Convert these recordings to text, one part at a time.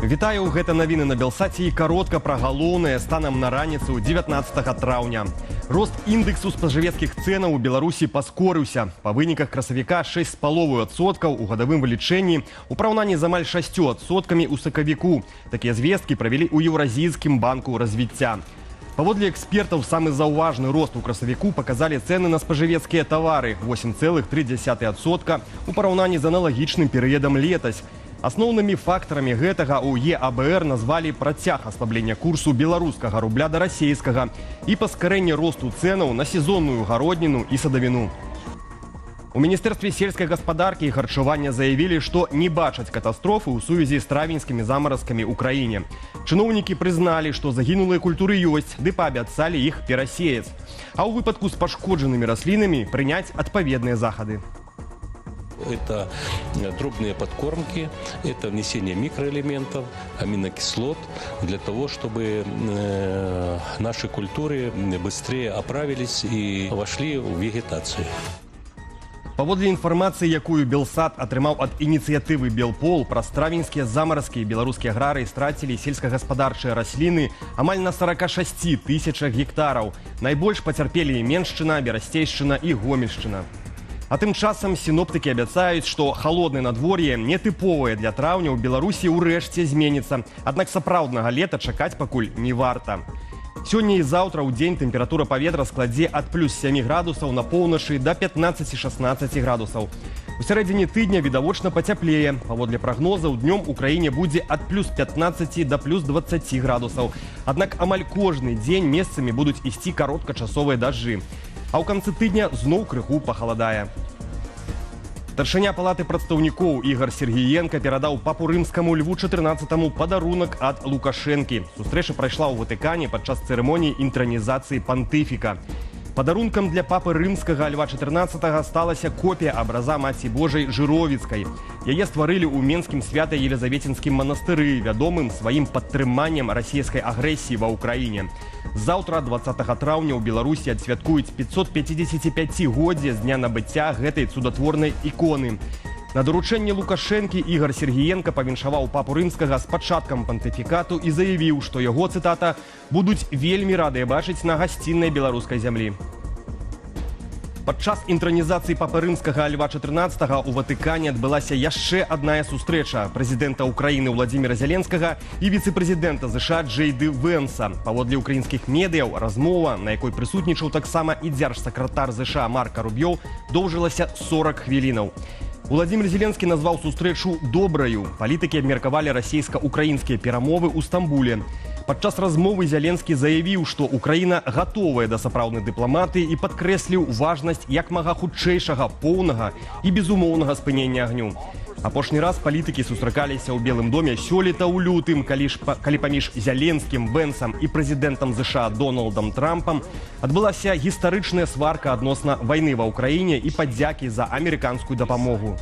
Вітаю, гэта навіны на Белсаце і каротка пра галоўнае станам на раніцу 19 траўня. Рост індексу спажывецкіх цэнаў у Беларусі паскорыўся. Па выніках красавіка 6,5% у гадавым вылічэнні у параўнанні з амаль 6% у сакавіку. Такія звесткі правялі ў Еўразійскім банку развіцця. Паводле экспертаў, самы заўважны рост у красавіку паказалі цэны на спажывецкія тавары – 8,3% у параўнанні з аналагічным перыядам летась. Асноўнымі фактарамі гэтага у ЕАБР назвалі працяг аслаблення курсу беларускага рубля да расейскага і паскарэнне росту цэнаў на сезонную гародніну і садавіну. У Міністэрстве сельскай гаспадаркі і харчавання заявілі, што не бачаць катастрофы ў сувязі з травеньскімі замаразкамі ў краіне. Чыноўнікі прызналі, што загінулыя культуры ёсць, ды паабяцалі іх перасеяць. А ў выпадку з пашкоджанымі раслінамі прыняць адпаведныя захады. Это дробные подкормки, это внесение микроэлементов, аминокислот для того, чтобы наши культуры быстрее оправились и вошли в вегетацию. Паводле інфармацыі, якую Белсат атрымаў ад ініцыятывы Белпол, праз травеньскія замаразкі беларускія аграрыі страцілі сельскагаспадарчыя расліны амаль на 46 тысячах гектараў. Найбольш пацярпелі Меншчына, Берасцейшчына і Гомельшчына. А тым часам сіноптыкі абяцаюць, што халоднае надвор'е, нетыповае для траўня, у Беларусі ўрэшце зменіцца. Аднак сапраўднага лета чакаць пакуль не варта. Сёння і заўтра ў дзень тэмпература паветра складзе ад плюс 7 градусаў на поўначы да 15-16 градусаў. У сярэдзіне тыдня відавочна пацяплее. Паводле прагнозаў, днём у краіне будзе ад плюс 15 да плюс 20 градусаў. Аднак амаль кожны дзень месцамі будуць ісці кароткачасовыя дажджы. А ў канцы тыдня зноў крыху пахаладае. Старшыня палаты прадстаўнікоў Ігар Сергіенка перадаў папу рымскаму Льву XIV падарунак ад Лукашэнкі. Сустрэча прайшла ў Ватыкане падчас цырымоніі інтранізацыі пантыфіка. Падарункам для папы рымскага Льва XIV сталася копія абраза Маці Божай Жыровіцкай. Яе стварылі ў Менскім свята-елізаветінскім манастыры, вядомым сваім падтрыманнем расійскай агрэсіі ва ўкраіне. Заўтра, 20 траўня, у Беларусі адсвяткуюць 555-годдзе з дня набыцця гэтай цудатворнай іконы. На даручэнне Лукашэнкі Ігар Сергіенка павіншаваў папу рымскага з пачаткам пантыфікату і заявіў, што яго, цытата, «будуць вельмі радыя бачыць на гасціннай беларускай зямлі». Падчас інтранізацыі папы рымскага Льва XIV у Ватыкане адбылася яшчэ адная сустрэча прэзідэнта Украіны Владзіміра Зяленскага і віцэ-прэзідэнта ЗША Джэй Ды Вэнса. Паводле ўкраінскіх медыяў, размова, на якой прысутнічаў таксама і дзяржсакратар ЗША Марка Руб'ё, доўжылася 40 хвілінаў. Владзімір Зеленскі назваў сустрэчу добраю. Палітыкі абмеркавалі расійска-украінскія перамовы ў Стамбуле. Падчас размовы Зеленскі заявіў, што Украіна гатовая да сапраўднай дыпламатыі і падкрэсліў важнасць як мага хутчэйшага, поўнага і безумоўнага спынення агню. Апошні раз палітыкі сустракаліся ў Белым доме сёлета ў лютым, калі паміж Зеленскім, Вэнсам і прэзідэнтам ЗША Дональдам Трампам адбылася гістарычная сварка адносна вайны ва ўкраіне і падзякі за амерыканскую дапамогу.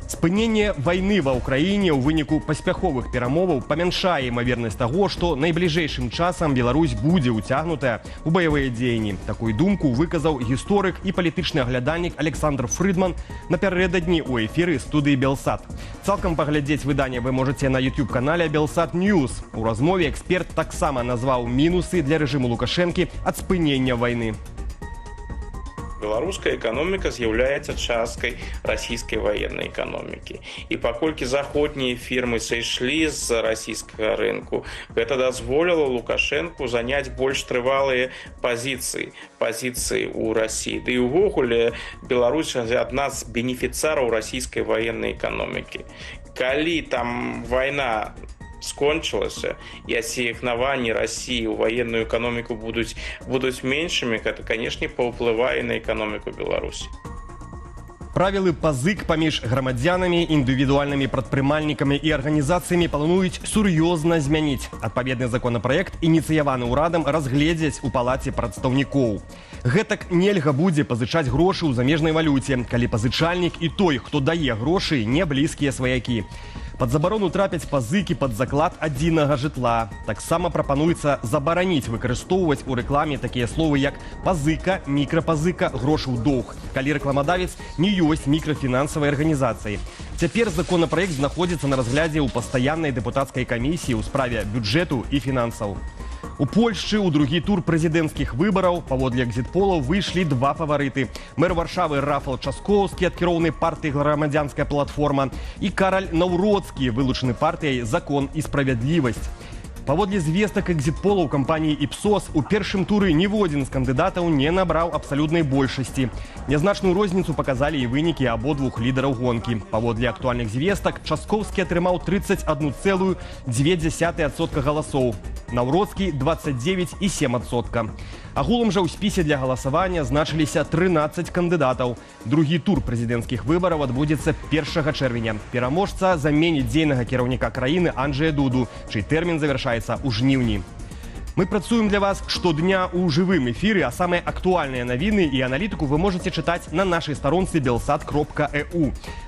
Спыненне вайны ва ўкраіне ў выніку паспяховых перамоваў памяншае імавернасць таго, што найбліжэйшым часам Беларусь будзе ўцягнутая ў баявыя дзеянні. Такую думку выказаў гісторык і палітычны аглядальнік Александр Фрыдман напярэдадні ў эфіры студыі Белсат. Цалкам паглядзець выданне вы можаце на YouTube-канале Белсат Ньюс. У размове эксперт таксама назваў мінусы для рэжыму Лукашэнкі ад спынення вайны. Беларуская эканоміка з'яўляецца часткай расійскай ваеннай эканомікі. І паколькі заходнія фірмы сышлі з расійскага рынку, гэта дазволіла Лукашэнку заняць больш трывалыя пазіцыі ў Расіі. Ды і ўвогуле Беларусь адна з бенефіцараў расійскай ваеннай эканомікі. Калі там вайна скончылася і асігнаванні Расіі ў ваенную эканоміку будуць меншымі, гэта, канешне, паўплывае на эканоміку Беларусі. Правілы пазык паміж грамадзянамі, індывідуальнымі прадпрымальнікамі і арганізацыямі плануюць сур'ёзна змяніць. Адпаведны законапраект, ініцыяваны ўрадам, разгледзяць у палаце прадстаўнікоў. Гэтак нельга будзе пазычаць грошы ў замежнай валюце, калі пазычальнік і той, хто дае грошы, не блізкія сваякі. Пад забарону трапяць пазыкі пад заклад адзінага жытла. Таксама прапануецца забараніць выкарыстоўваць у рэкламе такія словы, як пазыка, мікрапазыка, грошы ў доўг, калі рэкламадавец не ёсць мікрафінансавай арганізацыі. Цяпер законапраект знаходзіцца на разглядзе ў пастаяннай дэпутацкай камісіі ў справе бюджэту і фінансаў. У Польшчы ў другі тур прэзідэнцкіх выбараў паводле экзіт-полаў выйшлі два фаварыты. Мэр Варшавы Рафал Часкоўскі ад кіроўнай партыі «Грамадзянская платформа» і Караль Наўроцкі, вылучаны партыяй «Закон і справядлівасць». Паводле звестак экзіт-полаў кампаніі «Іпсос» у першым туры ніводзін з кандыдатаў не набраў абсалютнай большасці. Нязначную розніцу паказалі і вынікі абодвух лідараў гонкі. Паводле актуальных звестак Часкоўскі атрымаў 31,2% галасоў. Наўроцкі 29,7%. Агулам жа ў спісе для галасавання значыліся 13 кандыдатаў. Другі тур прэзідэнцкіх выбараў адбудзецца 1 чэрвеня. Пераможца заменіць дзейнага кіраўніка краіны Анджэя Дуду, чый тэрмін завяршаецца ў жніўні. Мы працуем для вас штодня ў жывым эфіры, а самыя актуальныя навіны і аналітыку вы можаце чытаць на нашай старонцы belsat.eu.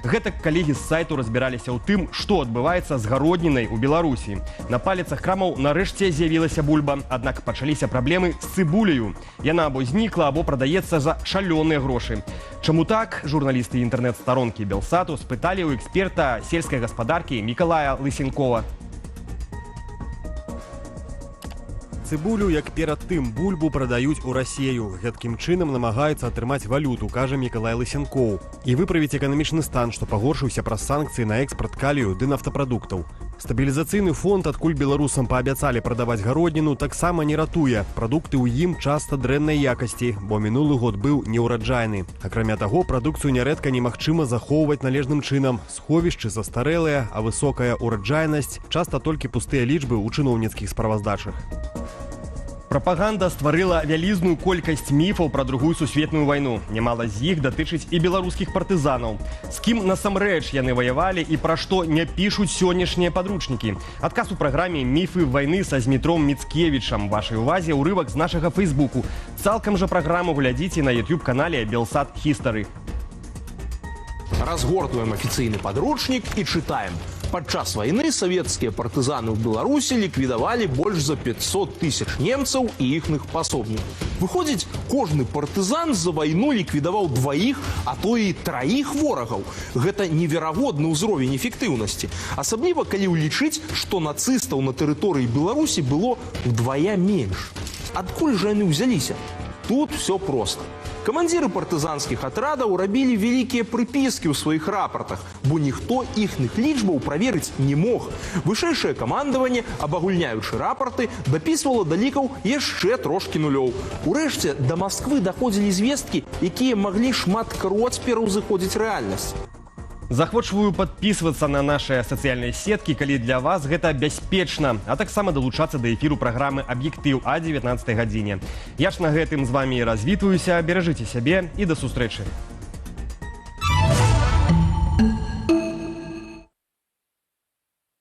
Гэтак калегі з сайту разбіраліся ў тым, што адбываецца з гароднінай у Беларусі. На паліцах крамаў нарэшце з'явілася бульба, аднак пачаліся праблемы з цыбуляю. Яна або знікла, або прадаецца за шалёныя грошы. Чаму так? Журналісты інтэрнэт-старонкі Белсату спыталі ў эксперта сельскай гаспадаркі Мікалая Лысенкова. Цыбулю, як перад тым, бульбу прадаюць у Расею. Гэткім чынам намагаюцца атрымаць валюту, кажа Мікалай Лысенкоў. І выправіць эканамічны стан, што пагоршыўся праз санкцыі на экспарт калію ды нафтапрадуктаў. Стабілізацыйны фонд, адкуль беларусам паабяцалі прадаваць гародніну, таксама не ратуе. Прадукты ў ім часта дрэннай якасці, бо мінулы год быў неўраджайны. Акрамя таго, прадукцыю нярэдка немагчыма захоўваць належным чынам. Сховішчы застарэлыя, а высокая ўраджайнасць, часта толькі пустыя лічбы ў чыноўніцкіх справаздачах. Прапаганда стварыла вялізную колькасць міфаў пра Другую сусветную вайну. Нямала з іх датычыць і беларускіх партызанаў. З кім насамрэч яны ваявалі і пра што не пішуць сённяшнія падручнікі. Адказ у праграме «Міфы вайны» са Змітром Міцкевічам. Вашай увазе ўрывак з нашага фейсбуку. Цалкам жа праграму глядзіце на YouTube-канале Белсат History. Разгортваем афіцыйны падручнік і чытаем. Падчас вайны савецкія партызаны ў Беларусі ліквідавалі больш за 500 тысяч немцаў і іхных пасобнікаў. Выходзіць, кожны партызан за вайну ліквідаваў 2, а то і 3 ворагаў. Гэта неверагодны ўзровень эфектыўнасці. Асабліва, калі ўлічыць, што нацыстаў на тэрыторыі Беларусі было ўдвая менш. Адкуль жа яны ўзяліся? Тут все проста. Камандзіры партызанскіх атрадаў рабілі вялікія прыпіскі ў сваіх рапартах, бо ніхто іхных лічбаў праверыць не мог. Вышэйшае камандаванне, абагульняючы рапарты, дапісвала да лікаў яшчэ трошкі нулёў. Урэшце, да Масквы даходзілі звесткі, якія маглі шматкроць пераўзыходзіць рэальнасць. Захвочваю падпісвацца на нашыя сацыяльныя сеткі, калі для вас гэта бяспечна, а таксама далучацца да эфіру праграмы «Аб'ектыў» о 19 гадзіне. Я ж на гэтым з вамі развітваюся, беражыце сябе і да сустрэчы.